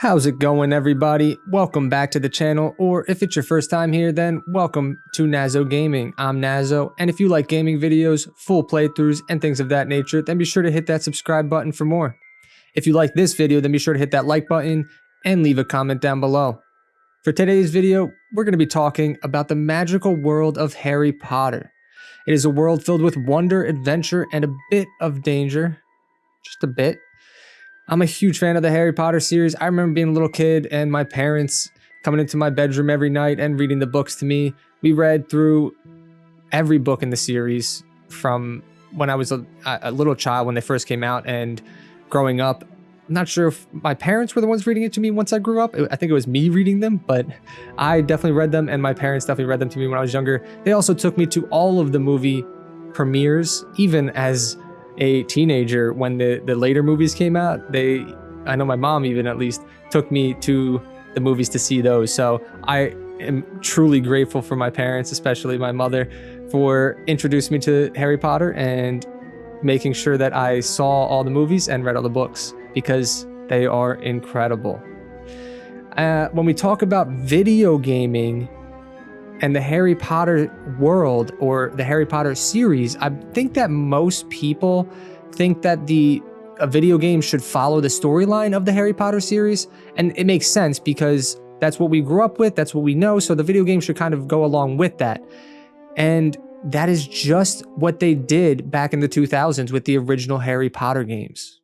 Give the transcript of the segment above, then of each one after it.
How's it going, everybody? Welcome back to the channel, or if it's your first time here, then welcome to Nazo Gaming. I'm Nazo, and if you like gaming videos, full playthroughs, and things of that nature, then be sure to hit that subscribe button for more. If you like this video, then be sure to hit that like button and leave a comment down below. For today's video, we're going to be talking about the magical world of Harry Potter. It is a world filled with wonder, adventure, and a bit of danger. Just a bit. I'm a huge fan of the Harry Potter series. I remember being a little kid and my parents coming into my bedroom every night and reading the books to me. We read through every book in the series from when I was a little child when they first came out and growing up. I'm not sure if my parents were the ones reading it to me once I grew up. I think it was me reading them, but I definitely read them and my parents definitely read them to me when I was younger. They also took me to all of the movie premieres, even as a teenager when the later movies came out. I know my mom even at least took me to the movies to see those. So I am truly grateful for my parents, especially my mother, for introducing me to Harry Potter and making sure that I saw all the movies and read all the books because they are incredible. When we talk about video gaming and the Harry Potter world or the Harry Potter series, I think that most people think that a video game should follow the storyline of the Harry Potter series. And it makes sense because that's what we grew up with, that's what we know, so the video game should kind of go along with that. And that is just what they did back in the 2000s with the original Harry Potter games.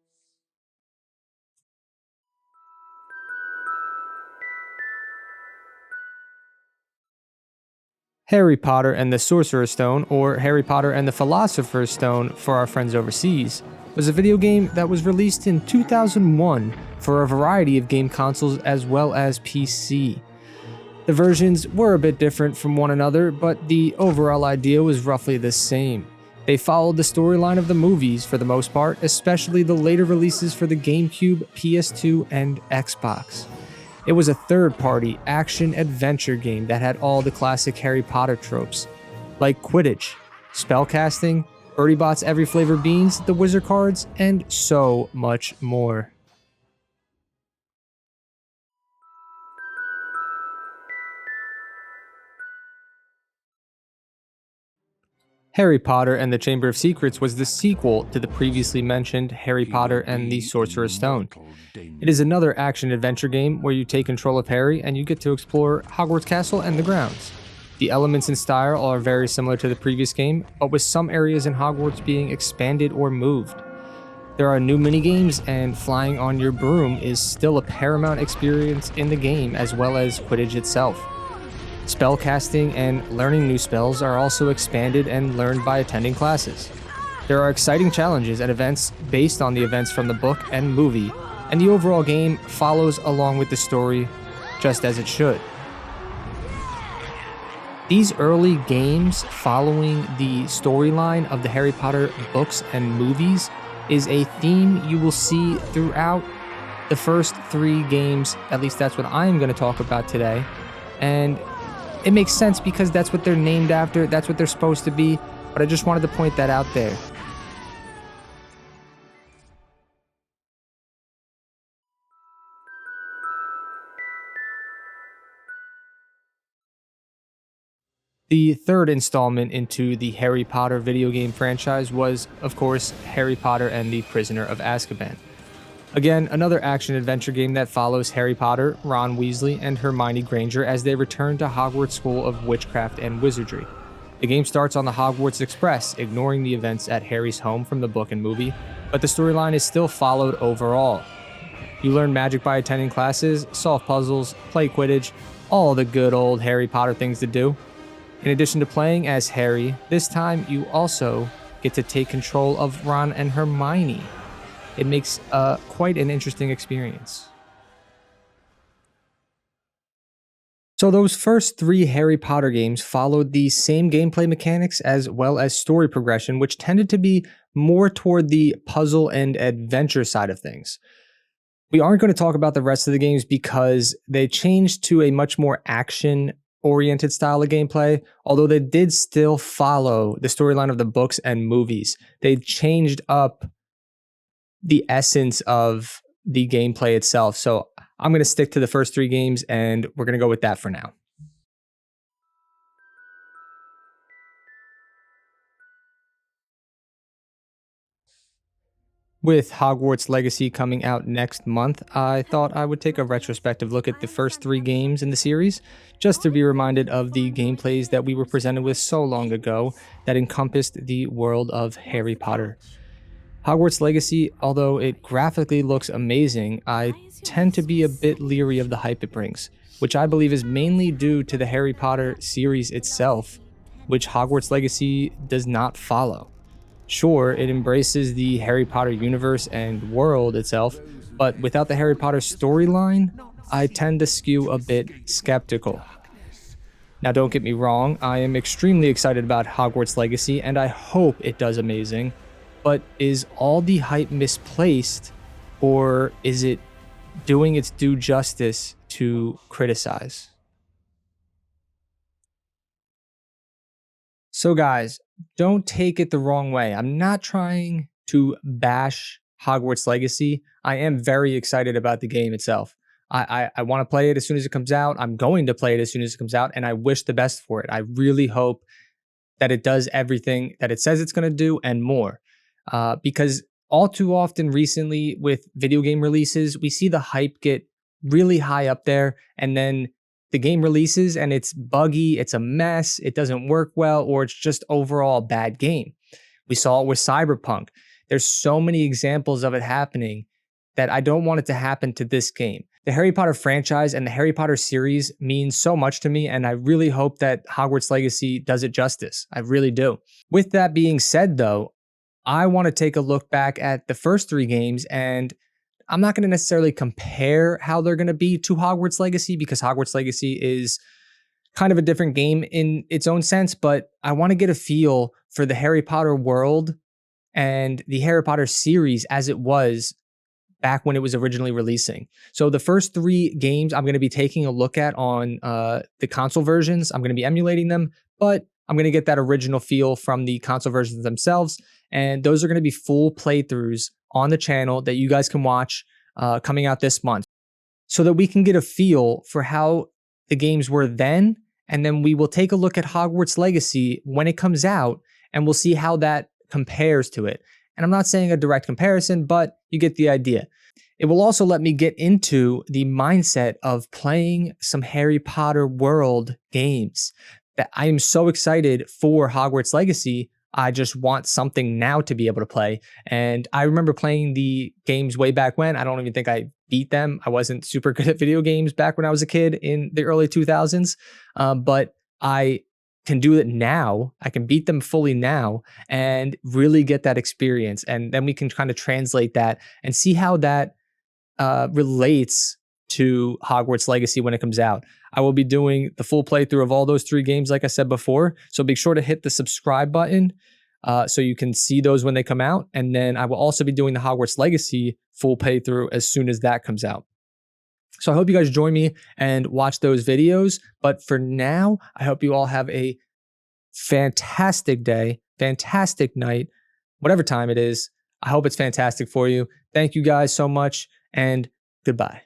Harry Potter and the Sorcerer's Stone, or Harry Potter and the Philosopher's Stone for our friends overseas, was a video game that was released in 2001 for a variety of game consoles as well as PC. The versions were a bit different from one another, but the overall idea was roughly the same. They followed the storyline of the movies for the most part, especially the later releases for the GameCube, PS2, and Xbox. It was a third-party action-adventure game that had all the classic Harry Potter tropes, like Quidditch, spellcasting, Bertie Bott's Every Flavor Beans, the Wizard cards, and so much more. Harry Potter and the Chamber of Secrets was the sequel to the previously mentioned Harry Potter and the Sorcerer's Stone. It is another action-adventure game where you take control of Harry and you get to explore Hogwarts Castle and the grounds. The elements and style are very similar to the previous game, but with some areas in Hogwarts being expanded or moved. There are new minigames, and flying on your broom is still a paramount experience in the game, as well as Quidditch itself. Spellcasting and learning new spells are also expanded and learned by attending classes. There are exciting challenges and events based on the events from the book and movie, and the overall game follows along with the story just as it should. These early games following the storyline of the Harry Potter books and movies is a theme you will see throughout the first three games. At least that's what I'm going to talk about today. And it makes sense because that's what they're named after, that's what they're supposed to be, but I just wanted to point that out there. The third installment into the Harry Potter video game franchise was, of course, Harry Potter and the Prisoner of Azkaban. Again, another action-adventure game that follows Harry Potter, Ron Weasley, and Hermione Granger as they return to Hogwarts School of Witchcraft and Wizardry. The game starts on the Hogwarts Express, ignoring the events at Harry's home from the book and movie, but the storyline is still followed overall. You learn magic by attending classes, solve puzzles, play Quidditch, all the good old Harry Potter things to do. In addition to playing as Harry, this time you also get to take control of Ron and Hermione. It makes quite an interesting experience. So those first three Harry Potter games followed the same gameplay mechanics as well as story progression, which tended to be more toward the puzzle and adventure side of things. We aren't going to talk about the rest of the games because they changed to a much more action-oriented style of gameplay, although they did still follow the storyline of the books and movies. They changed up the essence of the gameplay itself. So I'm going to stick to the first 3 games, and we're going to go with that for now. With Hogwarts Legacy coming out next month, I thought I would take a retrospective look at the first 3 games in the series, just to be reminded of the gameplays that we were presented with so long ago that encompassed the world of Harry Potter. Hogwarts Legacy, although it graphically looks amazing, I tend to be a bit leery of the hype it brings, which I believe is mainly due to the Harry Potter series itself, which Hogwarts Legacy does not follow. Sure, it embraces the Harry Potter universe and world itself, but without the Harry Potter storyline, I tend to skew a bit skeptical. Now, don't get me wrong, I am extremely excited about Hogwarts Legacy, and I hope it does amazing, but is all the hype misplaced, or is it doing its due justice to criticize? So guys, don't take it the wrong way. I'm not trying to bash Hogwarts Legacy. I am very excited about the game itself. I want to play it as soon as it comes out. I'm going to play it as soon as it comes out, and I wish the best for it. I really hope that it does everything that it says it's going to do and more. Because all too often recently with video game releases, we see the hype get really high up there, and then the game releases and it's buggy, it's a mess, it doesn't work well, or it's just overall a bad game. We saw it with Cyberpunk. There's so many examples of it happening that I don't want it to happen to this game. The Harry Potter franchise and the Harry Potter series means so much to me, and I really hope that Hogwarts Legacy does it justice. I really do. With that being said, though, I want to take a look back at the first 3 games, and I'm not going to necessarily compare how they're going to be to Hogwarts Legacy, because Hogwarts Legacy is kind of a different game in its own sense, but I want to get a feel for the Harry Potter world and the Harry Potter series as it was back when it was originally releasing. So the first 3 games I'm going to be taking a look at on the console versions. I'm going to be emulating them, but I'm going to get that original feel from the console versions themselves. And those are going to be full playthroughs on the channel that you guys can watch coming out this month, so that we can get a feel for how the games were then. And then we will take a look at Hogwarts Legacy when it comes out, and we'll see how that compares to it. And I'm not saying a direct comparison, but you get the idea. It will also let me get into the mindset of playing some Harry Potter world games. That I am so excited for Hogwarts Legacy. I just want something now to be able to play. And I remember playing the games way back when. I don't even think I beat them. I wasn't super good at video games back when I was a kid in the early 2000s. But I can do it now. I can beat them fully now and really get that experience. And then we can kind of translate that and see how that relates to Hogwarts Legacy when it comes out. I will be doing the full playthrough of all those 3 games, like I said before. So be sure to hit the subscribe button so you can see those when they come out. And then I will also be doing the Hogwarts Legacy full playthrough as soon as that comes out. So I hope you guys join me and watch those videos. But for now, I hope you all have a fantastic day, fantastic night, whatever time it is. I hope it's fantastic for you. Thank you guys so much, and goodbye.